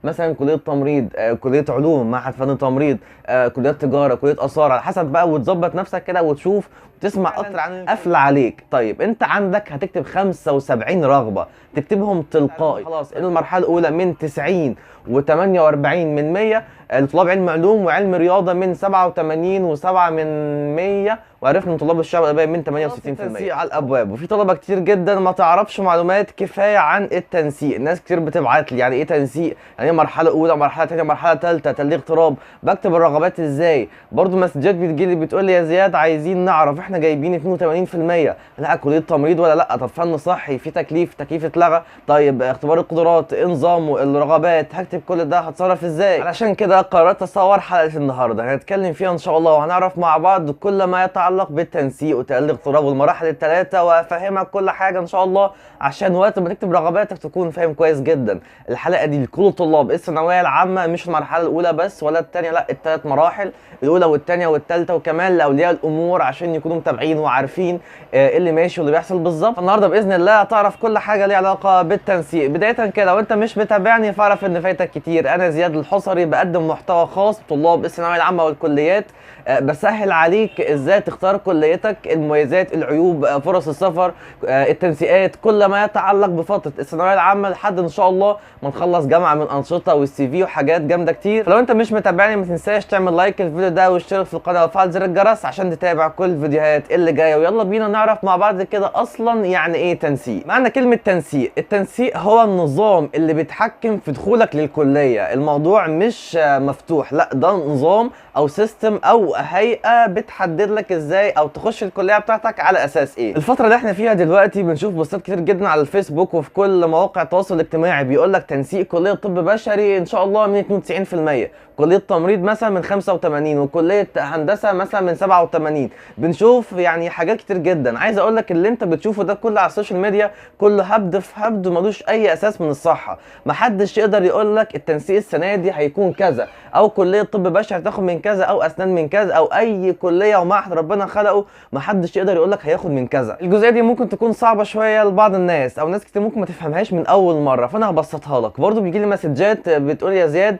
مثلا كليه تمريض، كليه علوم، معهد فني تمريض، كليات تجاره، كليه اثار، على حسب بقى، وتظبط نفسك كده وتشوف وتسمع اكتر عن قافله عليك. طيب انت عندك هتكتب 75 رغبه، تكتبهم تلقائي. خلاص المرحله الاولى من 90 و48 من 100 لطلاب علم علوم وعلم رياضه من 87 و7 من 100، وعرفنا ان طلاب الشعب الادبي من 68%. تنسيق على الابواب، وفي طلبه كتير جدا ما تعرفش معلومات كفايه عن التنسيق. ناس كتير بتبعت لي يعني ايه تنسيق، يعني ايه مرحله اولى، مرحله ثانيه، مرحله ثالثه، تلغي اغتراب، بكتب الرغبات ازاي. برضو مسجات بتجي لي بتقول لي يا زياد عايزين نعرف احنا جايبين 82%، لا كليه تمريض ولا لا، طب فن صحي في تكليف اتلغى، طيب اختبار القدرات ايه نظامه، الرغبات هكتب كل ده، هتصرف ازاي. علشان كده قررت اصور حلقه النهارده هنتكلم فيها ان شاء الله، وهنعرف مع بعض كل ما يتعلق بالتنسيق وتقليل الاغتراب والمراحل الثلاثه، وافهمك كل حاجه ان شاء الله، عشان وقت ما تكتب رغباتك تكون فاهم كويس جدا. الحلقه دي لكل طلاب الثانويه العامه، مش المرحله الاولى بس ولا الثانيه، لا الثلاث مراحل، الاولى والثانيه والثالثه، وكمان لاولياء الامور عشان يكونوا متابعين وعارفين ايه اللي ماشي واللي بيحصل بالظبط. النهارده باذن الله هتعرف كل حاجه ليها علاقه بالتنسيق. بدايه كده لو انت مش متابعني فاعرف ان فايتك كتير. انا زياد الحصري بقدم محتوى خاص بطلاب الثانويه العامه والكليات، بسهل عليك ازاي تختار كليتك، المميزات، العيوب، فرص السفر، التنسيقات، كل ما يتعلق بفتره الثانويه العامه لحد ان شاء الله ما نخلص جامعه من انشطه والسي في وحاجات جامده كتير. فلو انت مش متابعني ما تنساش تعمل لايك الفيديو ده واشترك في القناه وفعل زر الجرس عشان تتابع كل الفيديوهات اللي جايه. ويلا بينا نعرف مع بعض كده اصلا يعني ايه تنسيق. معنى كلمه تنسيق، التنسيق هو النظام اللي بيتحكم في دخولك للكليه. الموضوع مش مفتوح، لا ده نظام او سيستم او هيئه بتحدد لك ازاي او تخش الكليه بتاعتك على اساس ايه. الفتره اللي احنا فيها دلوقتي بنشوف بوستات كتير جدا على الفيسبوك وفي كل مواقع التواصل الاجتماعي بيقول لك تنسيق كليه طب بشري ان شاء الله من 92%، كليه تمريض مثلا من 85، وكليه هندسه مثلا من 87. بنشوف يعني حاجات كتير جدا. عايز اقول لك اللي انت بتشوفه ده كله على السوشيال ميديا كله هبد في هبد وملوش اي اساس من الصحه. محدش يقدر يقول لك التنسيق السنه دي هيكون كذا، او كليه طب بشري هتاخد من كذا، او اسنان من كذا، او اي كليه ومعهد ربنا خلقه محدش يقدر يقول لك هياخد من كذا. الجزئيه دي ممكن تكون صعبه شويه لبعض الناس، او ناس كتير ممكن ما تفهمهاش من اول مره، فانا هبسطها لك. برضو بيجي لي مسجات بتقول يا زياد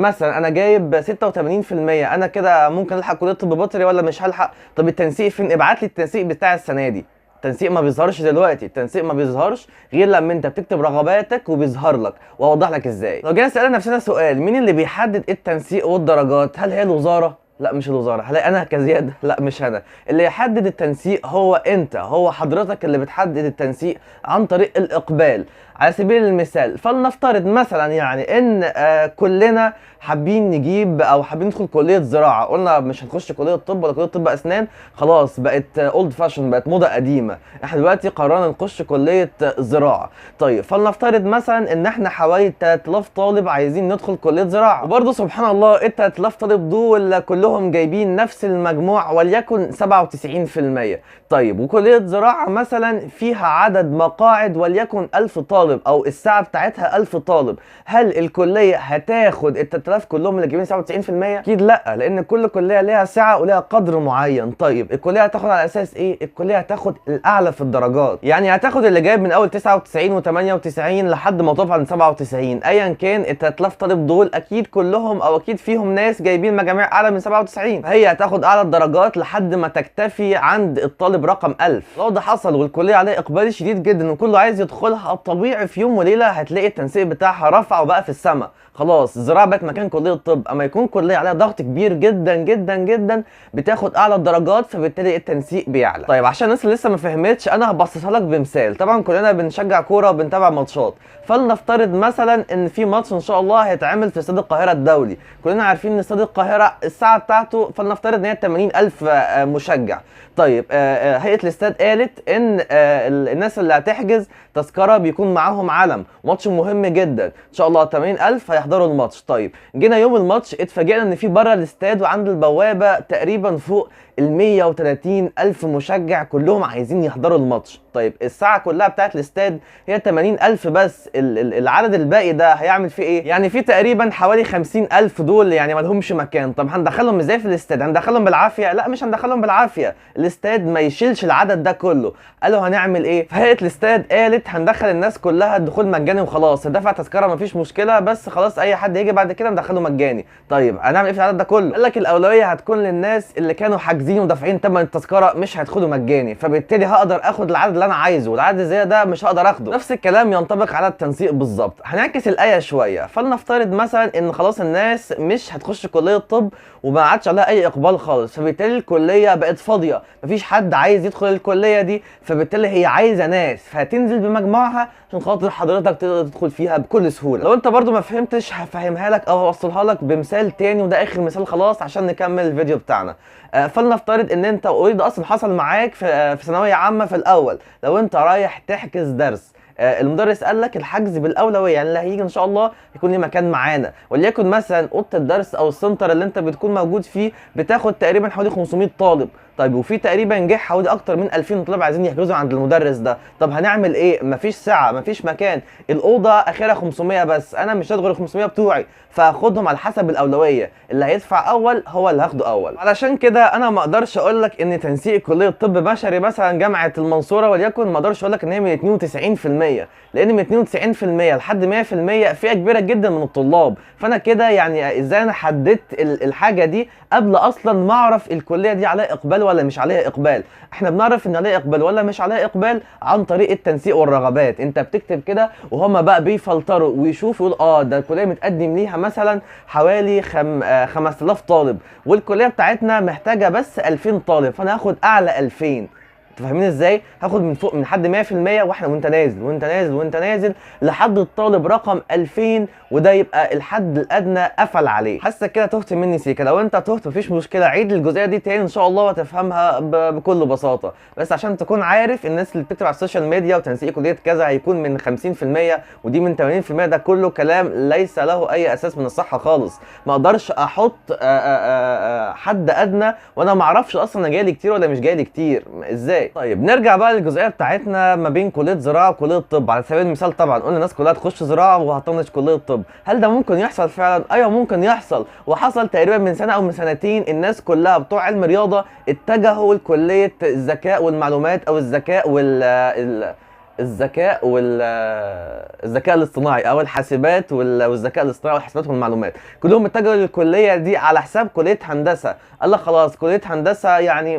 مثلا انا جايب 86%، انا كده ممكن الحق كليه طب بيطري ولا مش هلحق؟ طب التنسيق فين؟ ابعت لي التنسيق بتاع السنه دي. التنسيق ما بيظهرش دلوقتي، التنسيق ما بيظهرش غير لما انت بتكتب رغباتك وبيظهر لك، واوضح لك ازاي. لو جينا سالنا نفسنا سؤال، مين اللي بيحدد التنسيق والدرجات؟ هل هي الوزاره؟ لا مش الوزاره. هل انا كزياد؟ لا مش انا. اللي يحدد التنسيق هو انت، هو حضرتك اللي بتحدد التنسيق عن طريق الاقبال. على سبيل المثال فلنفترض مثلا يعني ان كلنا حابين نجيب او حابين ندخل كليه زراعه، قلنا مش هنخش كليه طب ولا كليه طب اسنان، خلاص بقت اولد فاشن، بقت موضه قديمه، احنا دلوقتي قررنا نخش كليه زراعه. طيب فلنفترض مثلا ان احنا حوالي 3000 طالب عايزين ندخل كليه زراعه، وبرضه سبحان الله ال 3000 طالب دول كلهم جايبين نفس المجموع وليكن 97%. طيب وكليه زراعه مثلا فيها عدد مقاعد وليكن 1000 طالب، او الساعه بتاعتها 1000 طالب، هل الكليه هتاخد ال 3000 كلهم اللي جايبين 97%؟ اكيد لا، لان كل كليه ليها سعه وليها قدر معين. طيب الكليه هتاخد على اساس ايه؟ الكليه هتاخد الاعلى في الدرجات، يعني هتاخد اللي جايب من اول 99 و98 لحد ما توصل عند 97. ايا كان ال 3000 طالب دول اكيد كلهم او اكيد فيهم ناس جايبين مجاميع اعلى من 97، فهي هتاخد اعلى الدرجات لحد ما تكتفي عند الطالب رقم 1000. لو ده حصل والكليه عليها اقبال شديد جدا وكله عايز يدخلها، الطبيعي في يوم وليله هتلاقي التنسيق بتاعها رفع وبقى في السماء. خلاص الزراعه بقت مكان كليه الطب. اما يكون كليه عليها ضغط كبير جدا جدا جدا بتاخد اعلى الدرجات، فبالتالي التنسيق بيعلى. طيب عشان الناس اللي لسه ما فهمتش انا هبسطها لك بمثال. طبعا كلنا بنشجع كوره وبنتابع ماتشات، فلنفترض مثلا ان في ماتش ان شاء الله هيتعمل في استاد القاهره الدولي. كلنا عارفين ان استاد القاهره الساعه بتاعته فلنفترض ان هي 80000 مشجع. طيب هيئه الاستاد قالت ان الناس اللي هتحجز تذكره بيكون معاهم علم، ماتش مهم جدا ان شاء الله 80000 هيحضروا الماتش. طيب جينا يوم الماتش اتفاجئنا ان في بره الاستاد وعند البوابه تقريبا فوق ال 130 الف مشجع كلهم عايزين يحضروا الماتش. طيب الساعه كلها بتاعت الاستاد هي 80,000 بس، العدد الباقي ده هيعمل فيه ايه؟ يعني في تقريبا حوالي 50,000 دول يعني ما لهمش مكان. طب هندخلهم ازاي في الاستاد؟ هندخلهم بالعافيه؟ لا مش هندخلهم بالعافيه، الاستاد ما يشيلش العدد ده كله. قالوا هنعمل ايه؟ فهيئه الاستاد قالت هندخل الناس كلها الدخول مجاني وخلاص، دفع تذكره مفيش مشكله، بس خلاص اي حد يجي بعد كده ندخله مجاني. طيب هنعمل ايه في العدد ده كله؟ قال لك الاولويه هتكون للناس اللي كانوا حاجزين ودافعين ثمن التذكره مش هيدخلوا مجاني، فبالتالي هقدر اخد العدد اللي انا عايزه، والعدد الزياده مش هقدر اخده. نفس الكلام ينطبق على التنسيق بالظبط. هنعكس الايه شويه، فلنفترض مثلا ان خلاص الناس مش هتخش كليه الطب وما عادش عليها اي اقبال خالص، فبالتالي الكليه بقت فاضيه، مفيش حد عايز يدخل الكليه دي، فبالتالي هي عايزه ناس، فهتنزل بمجموعها عشان خاطر حضرتك تقدر تدخل فيها بكل سهوله. لو انت برضو ما فهمتش هفهمها لك او هوصلها لك بمثال تاني، وده اخر مثال خلاص عشان نكمل الفيديو بتاعنا. فلنفترض ان انت اوريدي اصلا حصل معاك في ثانويه عامه في الاول، لو انت رايح تحجز درس، المدرس قال لك الحجز بالاولويه، يعني اللي هيجي ان شاء الله يكون ليه مكان معانا، وليكن مثلا اوضه الدرس او السنتر اللي انت بتكون موجود فيه بتاخد تقريبا حوالي 500 طالب. طيب وفي تقريبا جه حوالي اكتر من 2000 طالب عايزين يحجزوا عند المدرس ده. طب هنعمل ايه؟ مفيش سعه، مفيش مكان، الاوضه اخرها 500 بس، انا مش هاخد ال 500 بتوعي، فهاخدهم على حسب الاولويه، اللي هيدفع اول هو اللي هاخده اول. علشان كده انا ما اقدرش اقول لك ان تنسيق كليه طب بشري مثلا جامعه المنصوره وليكن، ما اقدرش اقول لك ان هي من 92%، لان من 92% لحد 100% فئه كبيره جدا من الطلاب. فانا كده يعني ازاي انا حددت الحاجه دي قبل اصلا ما اعرف الكليه دي عليها اقبال ولا مش عليها اقبال؟ احنا بنعرف ان عليها اقبال ولا مش عليها اقبال عن طريق التنسيق والرغبات. انت بتكتب كده وهم بقى بيفلتروا ويشوفوا، يقول ده الكليه متقدم ليها مثلا حوالي 5000 طالب، والكليه بتاعتنا محتاجه بس 2000 طالب، فانا هاخد اعلى 2000. انتوا فاهمين ازاي؟ هاخد من فوق من حد 100%، واحنا وانت نازل وانت نازل وانت نازل لحد الطالب رقم 2000، وده يبقى الحد الادنى قفل عليه. حاسك كده تهت مني سيكا، لو انت تهت مفيش مشكله، عيد الجزئيه دي تاني ان شاء الله وتفهمها بكل بساطه. بس عشان تكون عارف، الناس اللي بتكتب على السوشيال ميديا وتنسيق كليه كذا هيكون من 50% ودي من 80%، ده كله كلام ليس له اي اساس من الصحه خالص. ما اقدرش احط حد ادنى وانا ما اعرفش اصلا انا جاي لي كتير ولا مش جاي لي كتير، ازاي؟ طيب نرجع بقى للجزئيه بتاعتنا ما بين كليه زراعه وكليه طب. على سبيل المثال طبعا قلنا الناس كلها تخش زراعه وهتطنش كليه طب، هل ده ممكن يحصل فعلا؟ ايوه ممكن يحصل، وحصل تقريبا من سنه او من سنتين، الناس كلها بتوع علم رياضه اتجهوا لكليه الذكاء والمعلومات او الذكاء الاصطناعي او الحاسبات والذكاء الاصطناعي والحاسبات والمعلومات، كلهم اتجهوا للكليه دي على حساب كليه هندسه. قال لك خلاص كليه هندسه يعني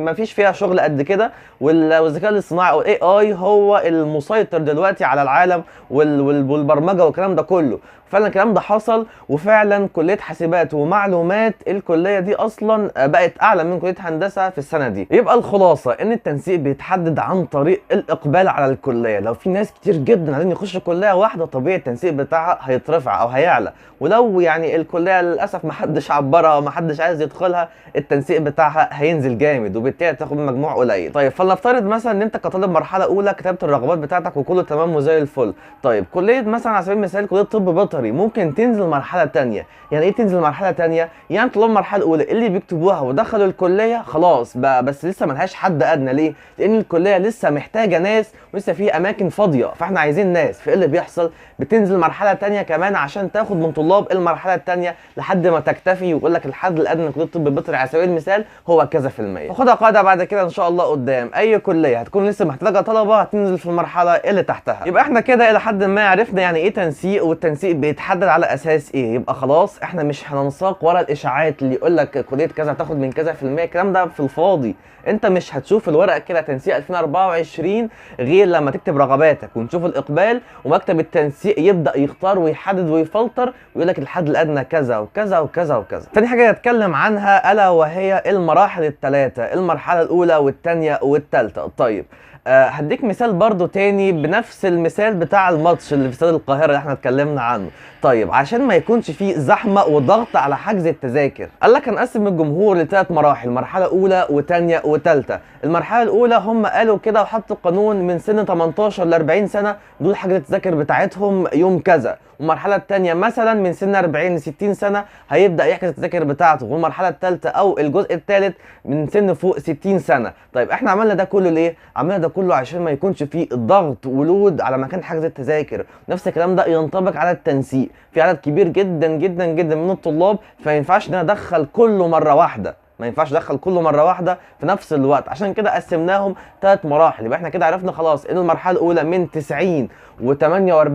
ما فيش فيها شغل قد كده، والذكاء الاصطناعي او الاي اي هو المسيطر دلوقتي على العالم والبرمجه والكلام ده كله. فعلا الكلام ده حصل، وفعلا كليه حاسبات ومعلومات الكليه دي اصلا بقت اعلى من كليه هندسه في السنه دي. يبقى الخلاصه ان التنسيق بيتحدد عن طريق الاقبال على الكليه. لو في ناس كتير جدا عايزين يخشوا كليه واحده، طبيعي التنسيق بتاعها هيترفع او هيعلى، ولو يعني الكليه للاسف ما حدش عبرها وما حدش عايز يدخلها، التنسيق بتاعها هينزل جامد وبالتالي تاخد مجموع قليل. طيب فلنفترض مثلا ان انت كطالب مرحله اولى كتبت الرغبات بتاعتك وكله تمام وزي الفل. طيب كليه مثلا على سبيل المثال كليه طب بيطري ممكن تنزل مرحله ثانيه. يعني ايه تنزل مرحله ثانيه؟ يعني طلاب المرحله الاولى اللي بيكتبوها ودخلوا الكليه خلاص بقى، بس لسه ملهاش حد ادنى. ليه؟ لان الكليه لسه محتاجه ناس ولسه في اماكن فاضيه، فاحنا عايزين ناس. فايه اللي بيحصل؟ بتنزل مرحله ثانيه كمان عشان تاخد من طلاب المرحله الثانيه لحد ما تكتفي، ويقول لك الحد الادنى لكليه الطب البيطري على سبيل المثال هو كذا في المية. خدها قاعده بعد كده ان شاء الله قدام، اي كليه هتكون لسه محتاجه طلبه هتنزل في المرحله اللي تحتها. يبقى احنا كده الى حد ما عرفنا يعني ايه تنسيق، والتنسيق بيتحدد على اساس ايه. يبقى خلاص احنا مش هننساق ورا الاشاعات اللي يقول لك كليه كذا هتاخد من كذا في المية، الكلام ده في الفاضي. انت مش هتشوف الورقه كده تنسيق 2024 غير لما تكتب رغباتك ونشوف الاقبال، ومكتب التنسيق يبدا يختار ويحدد ويفلتر ويقول لك الحد الادنى كذا وكذا وكذا وكذا. تاني حاجه نتكلم عنها الا وهي المراحل الثلاثه، المرحله الاولى والثانيه والثالثه. طيب هديك مثال برضو تاني بنفس المثال بتاع الماتش اللي في استاد القاهره اللي احنا اتكلمنا عنه. طيب عشان ما يكونش فيه زحمه وضغط على حجز التذاكر، قال لك هنقسم الجمهور لثلاث مراحل، مرحله اولى وثانيه وثالثه. المرحله الاولى هم قالوا كده وحطوا قانون من سن 18 ل 40 سنه دول حجز التذاكر بتاعتهم يوم كذا، والمرحله الثانيه مثلا من سن 40 ل 60 سنه هيبدا يحجز التذاكر بتاعته، والمرحله الثالثه او الجزء الثالث من سن فوق 60 سنه. طيب احنا عملنا ده كله ليه؟ عملنا ده كله عشان ما يكونش فيه الضغط ولود على مكان حجز التذاكر. نفس الكلام ده ينطبق على التنسيق، في عدد كبير جدا جدا جدا من الطلاب، فما ينفعش ان انا ادخل كله مره واحده، ما ينفعش ادخل كله مره واحده في نفس الوقت. عشان كده قسمناهم 3 مراحل. يبقى احنا كده عرفنا خلاص ان المرحله الاولى من 90 و48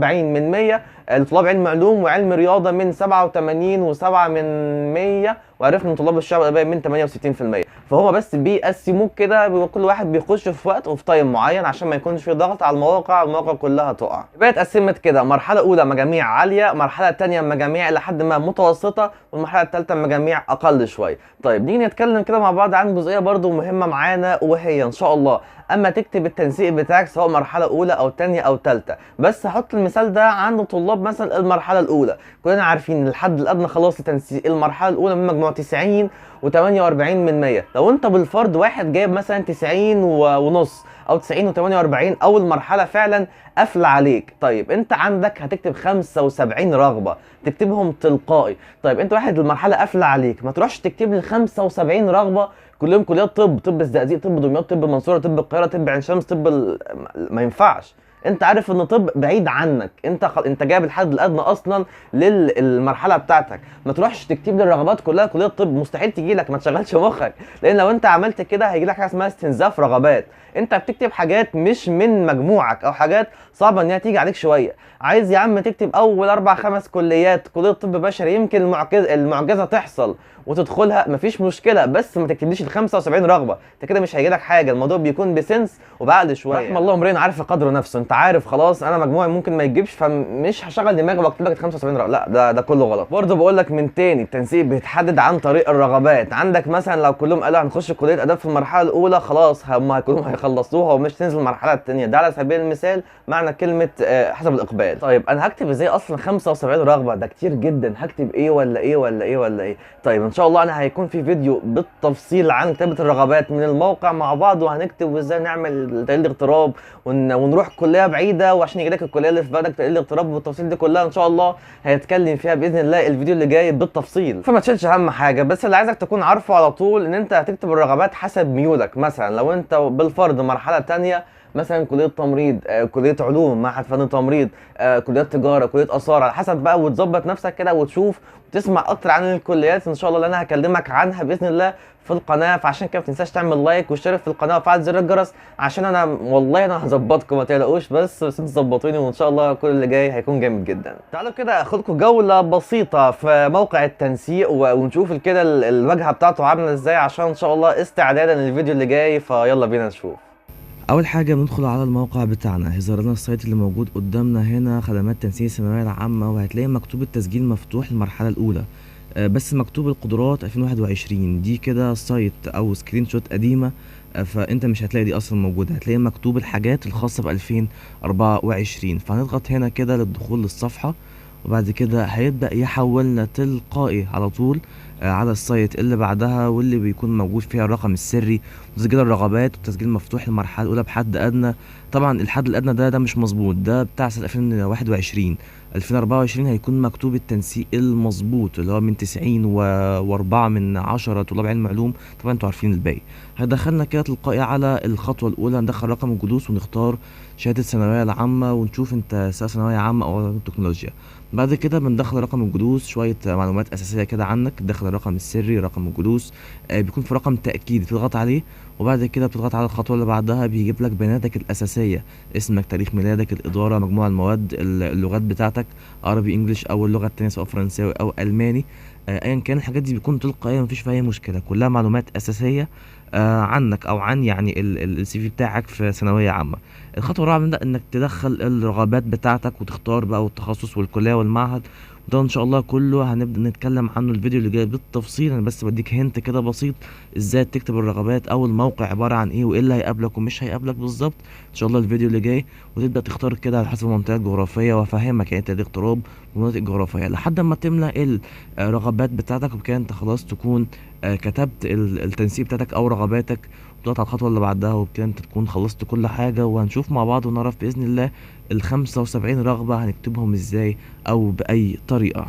من 100 لطلاب علم علوم وعلم رياضه، من 87 و7 من 100، وعرفنا ان طلاب الشعب الادبي من 68%. فهو بس بيقسموك كده، كل واحد بيخش في وقت وفي تايم معين عشان ما يكونش في ضغط على المواقع كلها تقع. يبقى اتقسمت كده: مرحله اولى مجاميع عاليه، مرحله ثانيه مجاميع لحد ما متوسطه، والمرحله الثالثه مجاميع اقل شويه. طيب نيجي نتكلم كده مع بعض عن جزئيه برده مهمه معانا، وهي ان شاء الله اما تكتب التنسيق بتاعك سواء مرحله اولى او ثانيه او ثالثه. بس هحط المثال ده عند طلاب مثلا المرحله الاولى. كلنا عارفين الحد الادنى خلاص لتنسيق المرحله الاولى من مجموع 90 و48 من 100. لو انت بالفرد واحد جايب مثلا 90 ونص او 90 و48، اول مرحله فعلا قافله عليك. طيب انت عندك هتكتب 75 رغبه تكتبهم تلقائي. طيب انت واحد المرحله قافله عليك، ما تروحش تكتب لي 75 رغبه كلهم كليات طب الزقازيق، طب دمياط، طب المنصوره، طب القاهره، طب عين شمس، ما ينفعش. انت عارف ان طب بعيد عنك، انت جايب الحد الادنى اصلا للمرحله بتاعتك. ما تروحش تكتب لي الرغبات كلها كليه طب، مستحيل تجي لك، ما تشغلش مخك، لان لو انت عملت كده هيجي لك حاجه اسمها استنزاف رغبات. انت بتكتب حاجات مش من مجموعك او حاجات صعبه ان هي تيجي عليك شويه. عايز يا عم تكتب اول 4 5 كليات كليه طب بشري، يمكن المعجزه تحصل وتدخلها، مفيش مشكله، بس ما تكتبليش ال 75 رغبه، انت كده مش هيجي لك حاجه. الموضوع بيكون بسنس وبعقل شويه. رحم الله امرئ عارف قدر نفسه. انت عارف خلاص انا مجموعي ممكن ما يجيبش، فمش هشغل دماغي واكتب لك 75 رغبه، لا ده كله غلط. برضه بقول لك من تاني، التنسيق بيتحدد عن طريق الرغبات. عندك مثلا لو كلهم قالوا هنخش كليه اداب في المرحله الاولى، خلاص هم كلهم هيخلصوها ومش تنزل المرحله الثانيه. ده على سبيل المثال معنى كلمه حسب الاقبال. طيب انا هكتب ازاي اصلا 75 رغبه؟ ده كتير جدا، هكتب ايه ولا ايه ولا ايه ولا ايه؟ طيب ان شاء الله انا هيكون في فيديو بالتفصيل عن كتابه الرغبات من الموقع مع بعض، وهنكتب ازاي نعمل تقليل اغتراب ونروح كليه بعيده، وعشان يجي لك الكليه اللي في بالك تقليل الاغتراب والتفاصيل دي كلها ان شاء الله هيتكلم فيها باذن الله الفيديو اللي جاي بالتفصيل. فما تشيلش اهم حاجه، بس اللي عايزك تكون عارفه على طول ان انت هتكتب الرغبات حسب ميولك. مثلا لو انت بالفرض مرحله ثانيه مثلا كليه تمريض، كليه علوم، معهد فني تمريض، كليات تجاره، كليه اثار، على حسب بقى، وتظبط نفسك كده وتشوف وتسمع اكتر عن الكليات ان شاء الله اللي انا هكلمك عنها باذن الله في القناه. فعشان كده ما تنساش تعمل لايك واشترك في القناه وفعل زر الجرس، عشان انا والله انا هظبطكم ما تقلقوش، بس انتوا تظبطوني وان شاء الله كل اللي جاي هيكون جامد جدا. تعالوا كده اخدكم جوله بسيطه في موقع التنسيق ونشوف كده الواجهه بتاعته عامله ازاي، عشان ان شاء الله استعدادا للفيديو اللي جاي. فيلا بينا نشوف. اول حاجه بندخل على الموقع بتاعنا، هيظهر لنا السايت اللي موجود قدامنا هنا، خدمات تنسيق الثانويه العامه، وهتلاقي مكتوب التسجيل مفتوح للمرحله الاولى، بس مكتوب القدرات 2021. دي كده سايت او سكرين شوت قديمه، فانت مش هتلاقي دي اصلا موجوده، هتلاقي مكتوب الحاجات الخاصه ب 2024. فهنضغط هنا كده للدخول للصفحه، وبعد كده هيبدأ يحولنا تلقائي على طول على السايت اللي بعدها، واللي بيكون موجود فيها الرقم السري وتسجيل الرغبات والتسجيل مفتوح للمرحله الاولى بحد ادنى. طبعا الحد الادنى ده مش مظبوط، ده بتاع سنه 2021. 2024 هيكون مكتوب التنسيق المظبوط اللي هو من 90 و4 من 10 طلاب علم علوم. طبعا انتوا عارفين الباقي. هيدخلنا كده تلقائي على الخطوه الاولى، ندخل رقم الجلوس ونختار شهاده الثانويه العامه، ونشوف انت سواء ثانويه عامه او علوم تكنولوجيا. بعد كده بندخل رقم الجلوس، شويه معلومات اساسيه كده عنك، تدخل الرقم السري، رقم الجلوس، بيكون في رقم تاكيد تضغط عليه، وبعد كده بتضغط على الخطوه اللي بعدها، بيجيب لك بياناتك الاساسيه، اسمك، تاريخ ميلادك، الاداره، مجموع المواد، اللغات بتاعتك، عربي، انجليش او اللغه التانيه سواء فرنساوي او الماني، ايا كان. الحاجات دي بتكون تلقائيه، مفيش فيها اي مشكله، كلها معلومات اساسيه عنك او عن يعني السي في بتاعك في ثانويه عامه. الخطوه الرابعه من ده انك تدخل الرغبات بتاعتك وتختار بقى والتخصص والكليه والمعهد، وده ان شاء الله كله هنبدا نتكلم عنه الفيديو اللي جاي بالتفصيل. انا بس بديك هنت كده بسيط ازاي تكتب الرغبات او الموقع عباره عن ايه وايه اللي هيقابلك ومش هيقابلك بالظبط ان شاء الله الفيديو اللي جاي، وتبدا تختار كده على حسب المنطقه الجغرافيه، وافهمك يعني تقليل اغتراب والمناطق الجغرافيه لحد ما تملى الرغبات بتاعتك، وبكده انت خلاص تكون كتبت التنسيق بتاعتك او رغباتك، وتضغط على الخطوه اللي بعدها، وبكده انت تكون خلصت كل حاجه. وهنشوف مع بعض ونعرف باذن الله ال 75 رغبة هنكتبهم ازاي او بأي طريقة.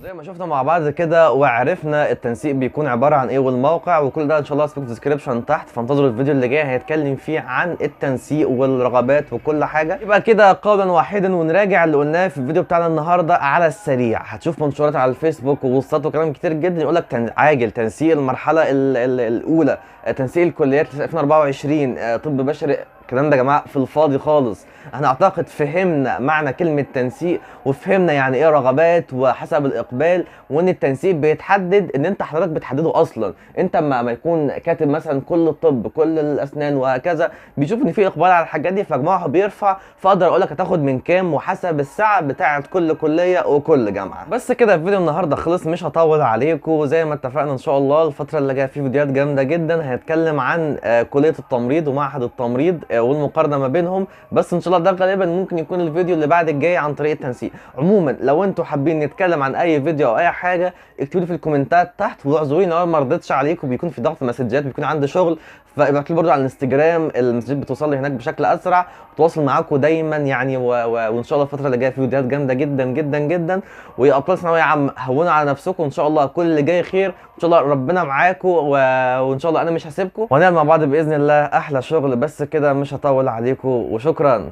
زي ما شفنا مع بعض كده وعرفنا التنسيق بيكون عباره عن ايه والموقع وكل ده ان شاء الله هسيبكم في الديسكربشن تحت، فانتظروا الفيديو اللي جاي هيتكلم فيه عن التنسيق والرغبات وكل حاجه. يبقى كده قولا واحدا ونراجع اللي قلناه في الفيديو بتاعنا النهارده على السريع. هتشوف منشورات على الفيسبوك وبوستات وكلام كتير جدا يقول لك عاجل تنسيق المرحله الاولى، تنسيق الكليات 2024، طب بشري. الكلام ده يا جماعه في الفاضي خالص. احنا اعتقد فهمنا معنى كلمه تنسيق وفهمنا يعني ايه رغبات وحسب الاقبال، وان التنسيق بيتحدد ان انت حضرتك بتحدده اصلا. انت ما يكون كاتب مثلا كل الطب كل الاسنان وهكذا، بيشوف ان في اقبال على الحاجات دي فمجموعه بيرفع، فاقدر اقول لك هتاخد من كام وحسب الساعه بتاعه كل كليه وكل جامعه. بس كده الفيديو النهارده خلص، مش هطول عليكم. زي ما اتفقنا ان شاء الله الفتره اللي جايه في فيديوهات جامده جدا هنتكلم عن كليه التمريض ومعهد التمريض والمقارنه ما بينهم. بس ان شاء الله ده غالبا ممكن يكون الفيديو اللي بعد الجاي عن طريق التنسيق. عموما لو انتوا حابين نتكلم عن اي فيديو او اي حاجه اكتبوا لي في الكومنتات تحت، واعذروني لو ما رضيتش عليكم، بيكون في ضغط مسجات، بيكون عندي شغل، فابعتوا لي برضه على الانستجرام، المسجات بتوصل لي هناك بشكل اسرع. بتواصل معاكم دايما يعني وان شاء الله الفتره اللي جايه في فيديوهات جامده جدا جدا جدا. ويا ابطال ثانويه يا عم هونوا على نفسكم، ان شاء الله كل اللي جاي خير، ان شاء الله ربنا معاكم وان شاء الله انا مش هسيبكم، وهنعمل مع بعض باذن الله احلى شغل. بس كده مش هطول عليكم وشكرا.